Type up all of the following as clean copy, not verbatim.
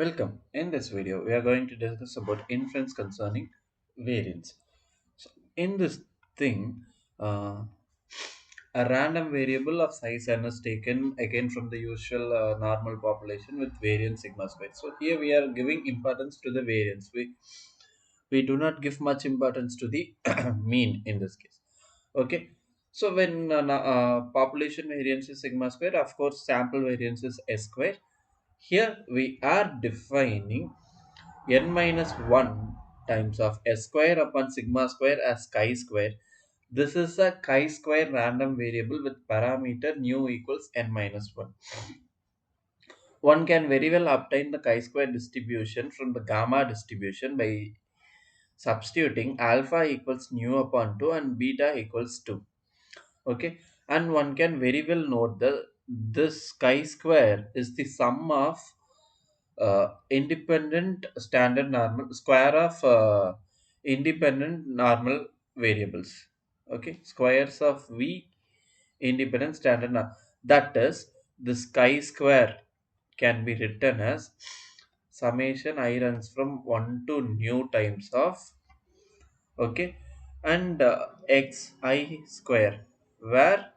Welcome. In this video, we are going to discuss about inference concerning variance. So, in this thing, a random variable of size n is taken again from the usual normal population with variance sigma squared. So here we are giving importance to the variance. We do not give much importance to the mean in this case. Okay. So when population variance is sigma square, of course, sample variance is s square. Here we are defining n minus 1 times of s square upon sigma square as chi square. This is a chi square random variable with parameter nu equals n minus 1. One can very well obtain the chi square distribution from the gamma distribution by substituting alpha equals nu upon 2 and beta equals 2. Okay, and one can very well note that this chi square is the sum of independent standard normal square of independent normal variables. Okay, squares of v independent standard that is this chi square can be written as summation I runs from 1 to nu times of, okay, and xi square, where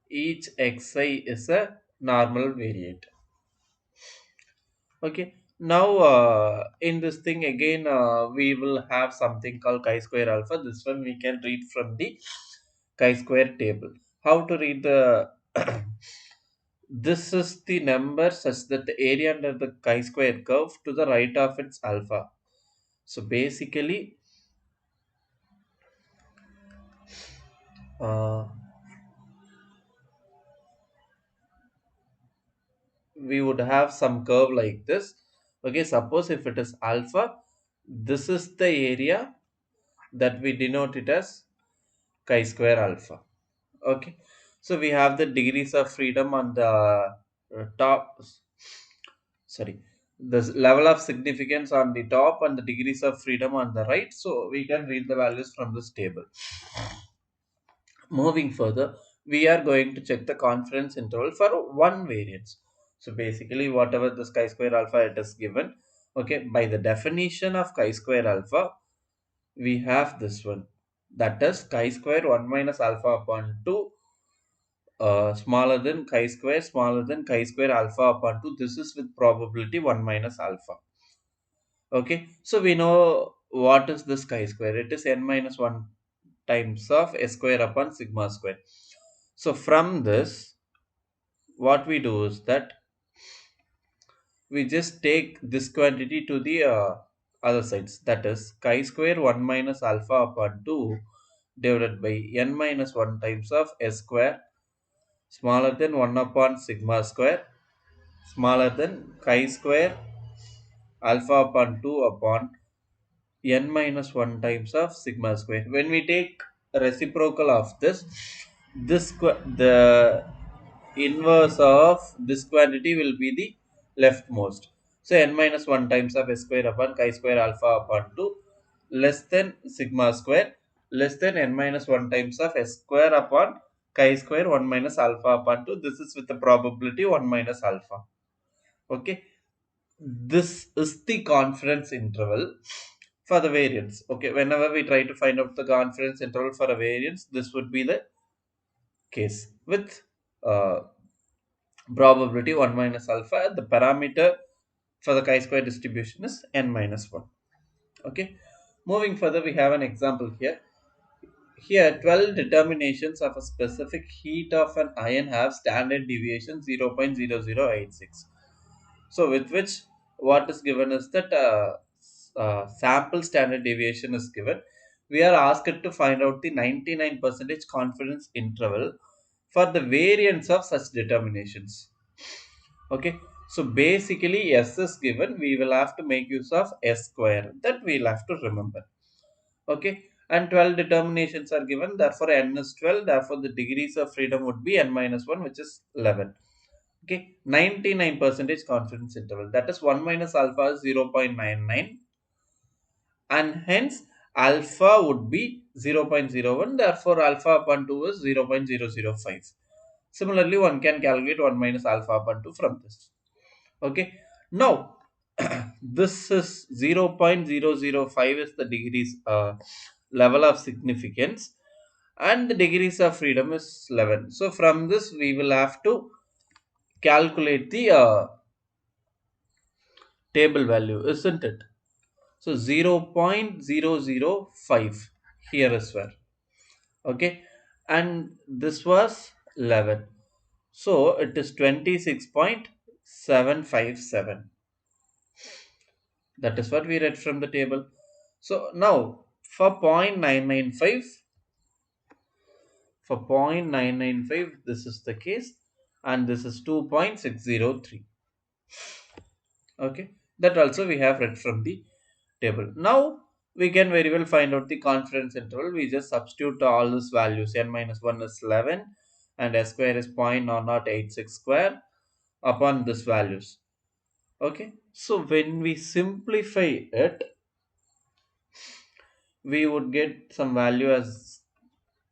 each xi is a normal variate. Okay. Now, in this thing again, we will have something called chi-square alpha. This one we can read from the chi-square table. How to read the this is the number such that the area under the chi-square curve to the right of its alpha. So basically, uh, we would have some curve like this. Okay, suppose if it is alpha, this is the area that we denote it as chi-square alpha. Okay, so we have the degrees of freedom on the top, sorry, the level of significance on the top and the degrees of freedom on the right. So we can read the values from this table. Moving further, we are going to check the confidence interval for one variance. So basically whatever this chi-square alpha it is given, okay, by the definition of chi-square alpha, we have this one, that is chi-square 1 minus alpha upon 2, smaller than chi square alpha upon 2. This is with probability 1 minus alpha. Okay, so we know what is this chi square. It is n minus 1 times of s square upon sigma square. So from this, what we do is that we just take this quantity to the other sides. That is chi square 1 minus alpha upon 2 divided by n minus 1 times of s square smaller than 1 upon sigma square smaller than chi square alpha upon 2 upon n minus 1 times of sigma square. When we take reciprocal of this, the inverse of this quantity will be the leftmost. So n minus 1 times of s square upon chi square alpha upon 2 less than sigma square less than n minus 1 times of s square upon chi square 1 minus alpha upon 2. This is with the probability 1 minus alpha. Okay, this is the confidence interval for the variance. Okay, whenever we try to find out the confidence interval for a variance, this would be the case with uh, probability 1 minus alpha. The parameter for the chi-square distribution is n minus 1. Okay, moving further, we have an example here. Here, 12 determinations of a specific heat of an iron have standard deviation 0.0086. So with which what is given is that sample standard deviation is given. We are asked to find out the 99% confidence interval for the variance of such determinations. Okay, so basically S is given. We will have to make use of S square. That we will have to remember. Okay, and 12 determinations are given. Therefore, n is 12. Therefore, the degrees of freedom would be n minus 1, which is 11. Okay, 99% confidence interval, that is 1 minus alpha is 0.99, and hence alpha would be 0.01. Therefore alpha upon 2 is 0.005. Similarly, one can calculate 1 minus alpha upon 2 from this. Okay, Now, this is 0.005 is the degrees level of significance, and the degrees of freedom is 11. So, from this, we will have to calculate the table value, isn't it? So, 0.005 here as well. Okay, and this was 11. So, it is 26.757. That is what we read from the table. So now for 0.995, this is the case, and this is 2.603. Okay, that also we have read from the table. Now we can very well find out the confidence interval. We just substitute all these values. N minus 1 is 11 and S square is 0.0086 square upon these values. Okay, so when we simplify it, we would get some value as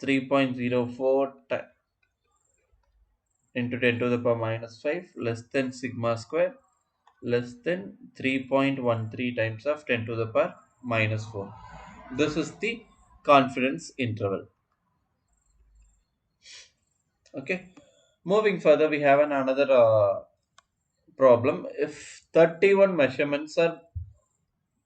3.04 into 10 to the power minus 5 less than sigma square less than 3.13 times of 10 to the power minus 4. This is the confidence interval. Okay. Moving further, we have another problem. If 31 measurements are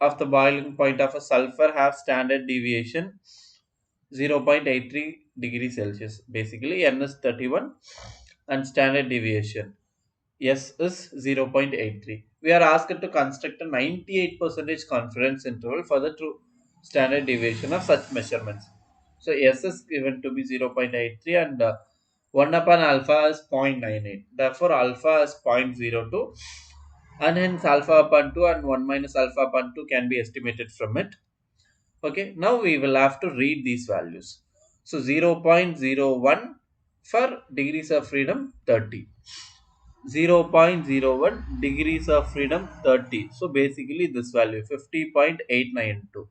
of the boiling point of a sulfur have standard deviation 0.83 degrees Celsius. Basically, N is 31 and standard deviation S is 0.83. We are asked to construct a 98% confidence interval for the true standard deviation of such measurements. So, S is given to be 0.83 and 1 upon alpha is 0.98. Therefore, alpha is 0.02 and hence alpha upon 2 and 1 minus alpha upon 2 can be estimated from it. Okay, now we will have to read these values. So 0.01 for degrees of freedom 30. 0.01 degrees of freedom 30. So basically this value 50.892.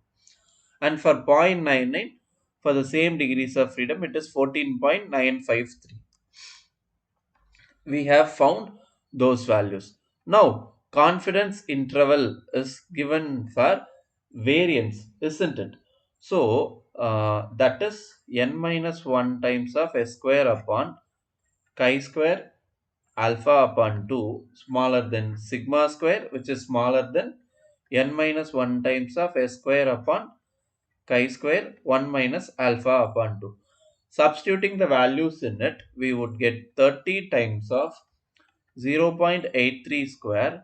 And for 0.99 for the same degrees of freedom it is 14.953. We have found those values. Now, confidence interval is given for variance, isn't it? So, that is n minus 1 times of s square upon chi square alpha upon 2 smaller than sigma square, which is smaller than n minus 1 times of s square upon chi square 1 minus alpha upon 2. Substituting the values in it, we would get 30 times of 0.83 square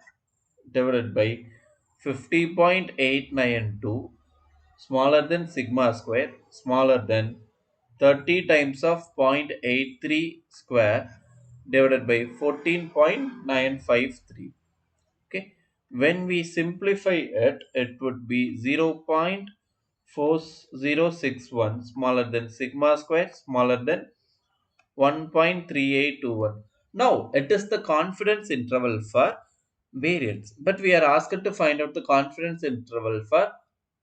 divided by 50.892 smaller than sigma square smaller than 30 times of 0.83 square divided by 14.953. Okay, when we simplify it, it would be 0.4061 smaller than sigma square smaller than 1.3821. Now, it is the confidence interval for variance, but we are asked to find out the confidence interval for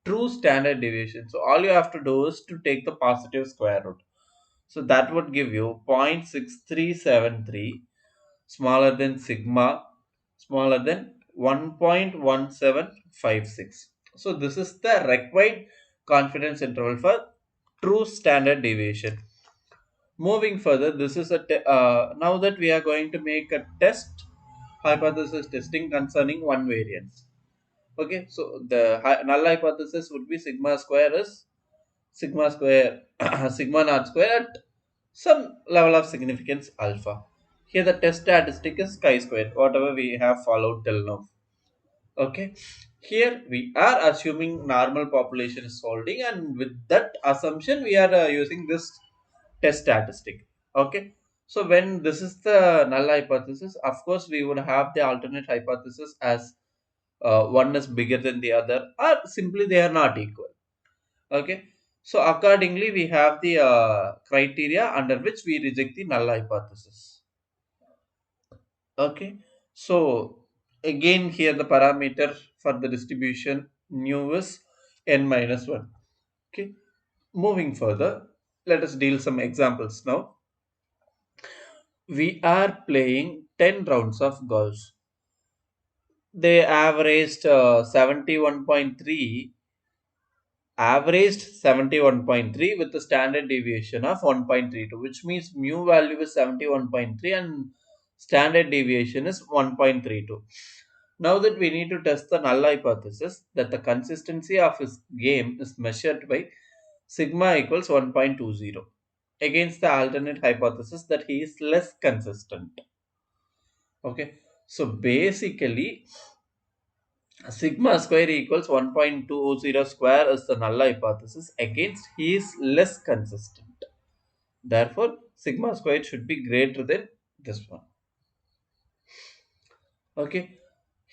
true standard deviation. So, all you have to do is to take the positive square root. So, that would give you 0.6373 smaller than sigma smaller than 1.1756. So, this is the required confidence interval for true standard deviation. Moving further, this is now that we are going to make a test hypothesis testing concerning one variance. Okay, so the null hypothesis would be sigma square is sigma square sigma naught square at some level of significance alpha. Here the test statistic is chi square, whatever we have followed till now. Okay, here we are assuming normal population is holding, and with that assumption we are using this test statistic. Okay, so when this is the null hypothesis, of course we would have the alternate hypothesis as one is bigger than the other or simply they are not equal. Okay, so accordingly we have the criteria under which we reject the null hypothesis. Okay, so again here the parameter for the distribution nu is n minus 1. Okay, moving further, let us deal some examples now. We are playing 10 rounds of golf. they averaged 71.3 with the standard deviation of 1.32, which means mu value is 71.3 and standard deviation is 1.32. Now that we need to test the null hypothesis that the consistency of his game is measured by sigma equals 1.20 against the alternate hypothesis that he is less consistent. Okay, so basically sigma square equals 1.20 square is the null hypothesis against he is less consistent. Therefore, sigma square should be greater than this one. Okay.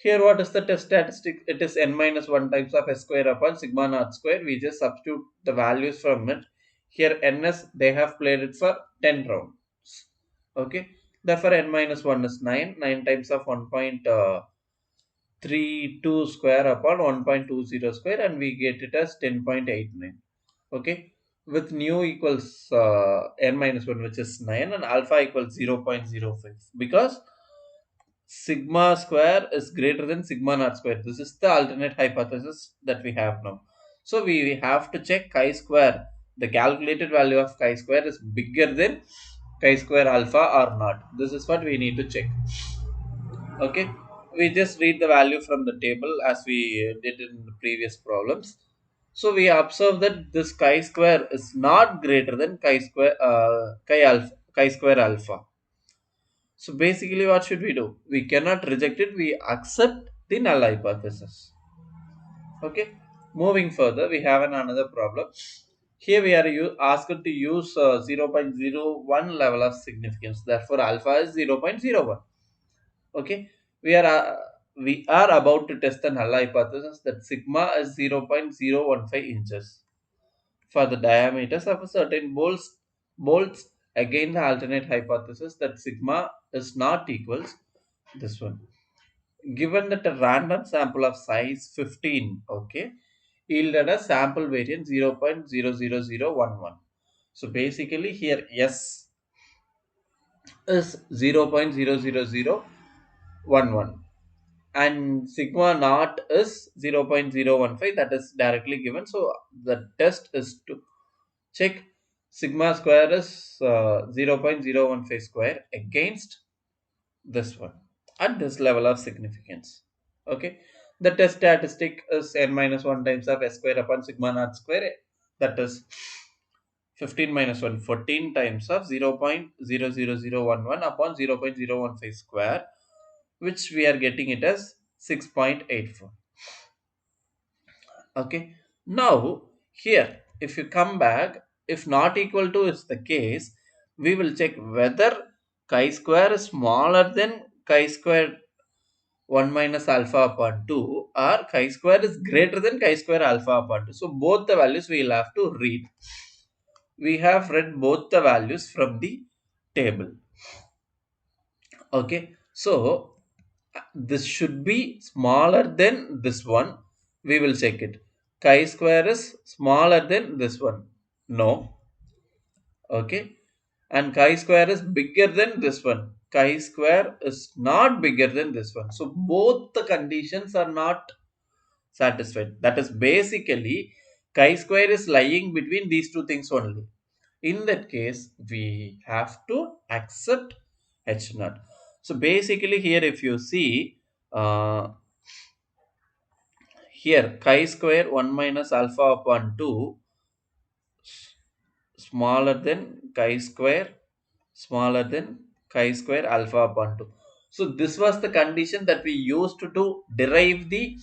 Here, what is the test statistic? It is n minus 1 times of s square upon sigma naught square. We just substitute the values from it. Here, ns, they have played it for 10 rounds. Okay. Therefore, n minus 1 is 9. 9 times of 1.32 square upon 1.20 square, and we get it as 10.89. Okay. With nu equals n minus 1, which is 9, and alpha equals 0.05. Because sigma square is greater than sigma naught square. This is the alternate hypothesis that we have now. So we have to check chi square. The calculated value of chi square is bigger than chi square alpha or not. This is what we need to check. Okay. We just read the value from the table as we did in the previous problems. So we observe that this chi square is not greater than chi square alpha. So basically, what should we do? We cannot reject it. We accept the null hypothesis. Okay. Moving further, we have another problem. Here we are asked to use 0.01 level of significance. Therefore, alpha is 0.01. Okay. We are about to test the null hypothesis that sigma is 0.015 inches for the diameters of a certain bolts. Again, the alternate hypothesis that sigma is not equals this one. Given that a random sample of size 15, okay, yielded a sample variance 0.00011. So basically here S is 0.00011 and sigma naught is 0.015, that is directly given. So the test is to check sigma square is 0.015 square against this one at this level of significance. Okay, the test statistic is n minus 1 times of s square upon sigma naught square, that is 15 minus 1, 14 times of 0.00011 upon 0.015 square, which we are getting it as 6.84. Okay, now here if you come back, if not equal to is the case, we will check whether chi square is smaller than chi square 1 minus alpha upon 2 or chi square is greater than chi square alpha upon 2. So both the values we will have to read. We have read both the values from the table. Okay, so this should be smaller than this one. We will check it. Chi square is smaller than this one. No. Okay. And chi square is bigger than this one. Chi square is not bigger than this one. So both the conditions are not satisfied. That is basically chi square is lying between these two things only. In that case, we have to accept h naught. So basically here if you see here chi square 1 minus alpha upon 2 smaller than chi square alpha upon 2. So this was the condition that we used to derive the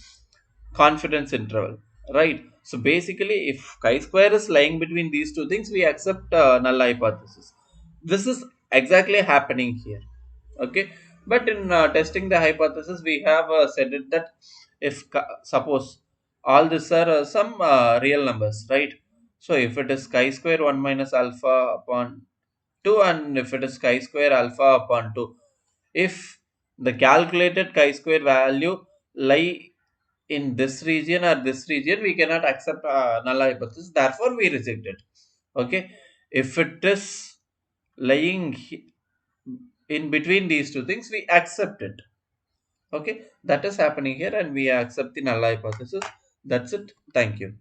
confidence interval, right? So basically if chi square is lying between these two things, we accept null hypothesis. This is exactly happening here. Okay, but in testing the hypothesis we have said it that if suppose all these are some real numbers, right? So if it is chi square 1 minus alpha upon 2 and if it is chi square alpha upon 2, if the calculated chi square value lie in this region or this region, we cannot accept null hypothesis, therefore we reject it. Okay, if it is lying in between these two things, we accept it. Okay, that is happening here, and we accept the null hypothesis. That's it. Thank you.